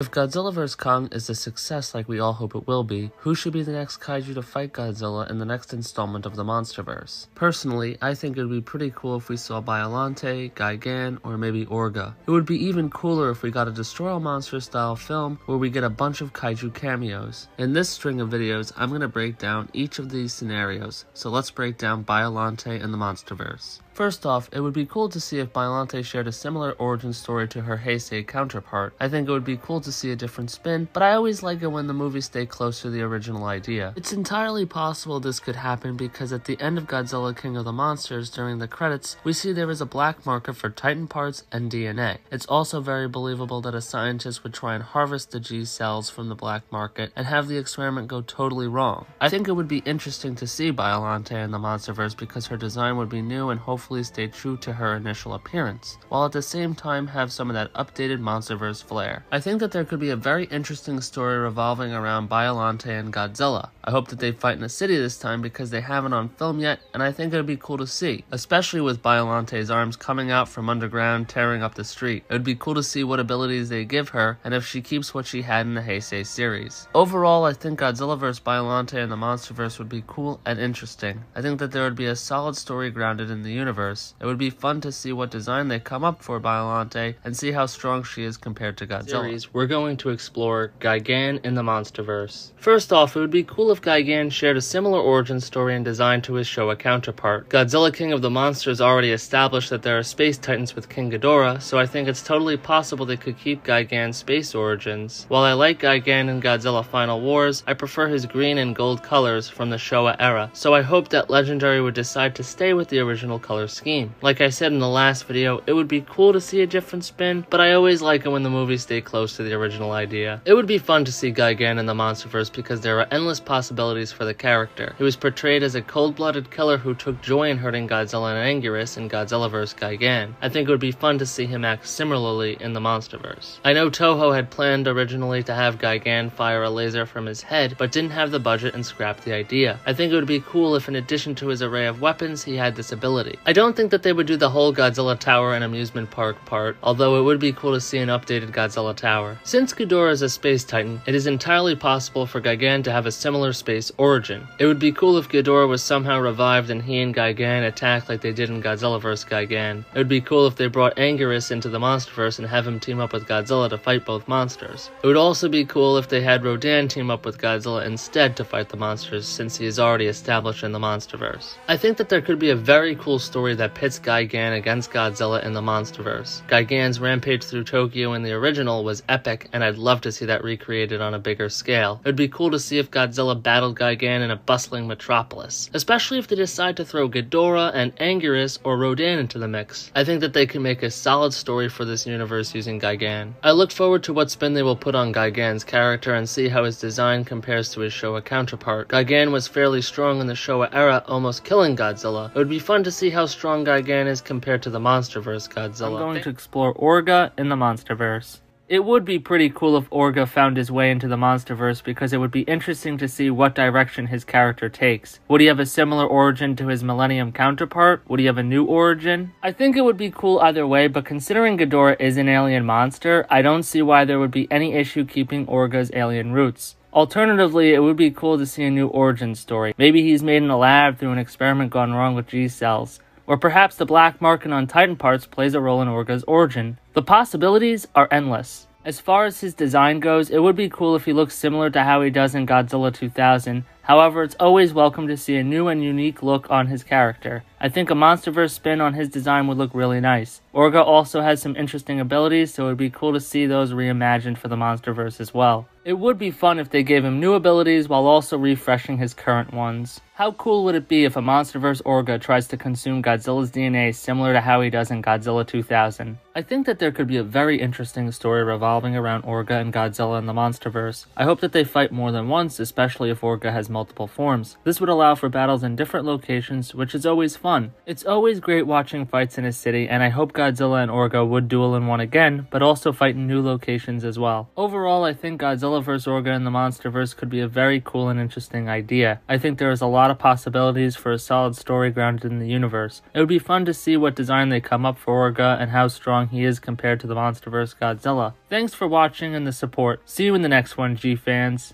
If Godzilla vs. Kong is a success like we all hope it will be, who should be the next kaiju to fight Godzilla in the next installment of the Monsterverse? Personally, I think it would be pretty cool if we saw Biollante, Gigan, or maybe Orga. It would be even cooler if we got a Destroy All Monsters style film where we get a bunch of kaiju cameos. In this string of videos, I'm going to break down each of these scenarios, so let's break down Biollante and the Monsterverse. First off, it would be cool to see if Biollante shared a similar origin story to her Heisei counterpart. I think it would be cool to see a different spin, but I always like it when the movies stay close to the original idea. It's entirely possible this could happen because at the end of Godzilla King of the Monsters, during the credits, we see there is a black market for Titan parts and DNA. It's also very believable that a scientist would try and harvest the G cells from the black market and have the experiment go totally wrong. I think it would be interesting to see Biollante in the Monsterverse because her design would be new and hopefully stay true to her initial appearance, while at the same time have some of that updated Monsterverse flair. I think that there could be a very interesting story revolving around Biollante and Godzilla. I hope that they fight in a city this time because they haven't on film yet, and I think it would be cool to see, especially with Biollante's arms coming out from underground tearing up the street. It would be cool to see what abilities they give her, and if she keeps what she had in the Heisei series. Overall, I think Godzilla vs. Biollante and the Monsterverse would be cool and interesting. I think that there would be a solid story grounded in the universe. It would be fun to see what design they come up for Biollante and see how strong she is compared to Godzilla. We're going to explore Gigan in the Monsterverse. First off, it would be cool if Gigan shared a similar origin story and design to his Showa counterpart. Godzilla King of the Monsters already established that there are space titans with King Ghidorah, so I think it's totally possible they could keep Gigan's space origins. While I like Gigan in Godzilla Final Wars, I prefer his green and gold colors from the Showa era, so I hope that Legendary would decide to stay with the original color scheme. Like I said in the last video, it would be cool to see a different spin, but I always like it when the movies stay close to the original idea. It would be fun to see Gigan in the Monsterverse because there are endless possibilities for the character. He was portrayed as a cold-blooded killer who took joy in hurting Godzilla and Anguirus in Godzilla vs. Gigan. I think it would be fun to see him act similarly in the Monsterverse. I know Toho had planned originally to have Gigan fire a laser from his head, but didn't have the budget and scrapped the idea. I think it would be cool if in addition to his array of weapons, he had this ability. I don't think that they would do the whole Godzilla Tower and amusement park part, although it would be cool to see an updated Godzilla Tower. Since Ghidorah is a space titan, it is entirely possible for Gigan to have a similar space origin. It would be cool if Ghidorah was somehow revived and he and Gigan attacked like they did in Godzilla vs. Gigan. It would be cool if they brought Anguirus into the Monsterverse and have him team up with Godzilla to fight both monsters. It would also be cool if they had Rodan team up with Godzilla instead to fight the monsters, since he is already established in the Monsterverse. I think that there could be a very cool story that pits Gigan against Godzilla in the Monsterverse. Gigan's rampage through Tokyo in the original was epic, and I'd love to see that recreated on a bigger scale. It would be cool to see if Godzilla battled Gigan in a bustling metropolis, especially if they decide to throw Ghidorah and Anguirus or Rodan into the mix. I think that they can make a solid story for this universe using Gigan. I look forward to what spin they will put on Gigan's character and see how his design compares to his Showa counterpart. Gigan was fairly strong in the Showa era, almost killing Godzilla. It would be fun to see how strong Gigan is compared to the Monsterverse Godzilla. I'm going to explore Orga in the Monsterverse. It would be pretty cool if Orga found his way into the Monsterverse because it would be interesting to see what direction his character takes. Would he have a similar origin to his Millennium counterpart? Would he have a new origin? I think it would be cool either way, but considering Ghidorah is an alien monster, I don't see why there would be any issue keeping Orga's alien roots. Alternatively, it would be cool to see a new origin story. Maybe he's made in a lab through an experiment gone wrong with G cells. Or perhaps the black market on Titan parts plays a role in Orga's origin. The possibilities are endless. As far as his design goes, it would be cool if he looks similar to how he does in Godzilla 2000. However, it's always welcome to see a new and unique look on his character. I think a Monsterverse spin on his design would look really nice. Orga also has some interesting abilities, so it would be cool to see those reimagined for the Monsterverse as well. It would be fun if they gave him new abilities while also refreshing his current ones. How cool would it be if a Monsterverse Orga tries to consume Godzilla's DNA similar to how he does in Godzilla 2000? I think that there could be a very interesting story revolving around Orga and Godzilla in the Monsterverse. I hope that they fight more than once, especially if Orga has multiple forms. This would allow for battles in different locations, which is always fun. fun. It's always great watching fights in a city, and I hope Godzilla and Orga would duel in one again, but also fight in new locations as well. Overall, I think Godzilla vs. Orga in the Monsterverse could be a very cool and interesting idea. I think there is a lot of possibilities for a solid story grounded in the universe. It would be fun to see what design they come up for Orga and how strong he is compared to the Monsterverse Godzilla. Thanks for watching and the support. See you in the next one, G-fans.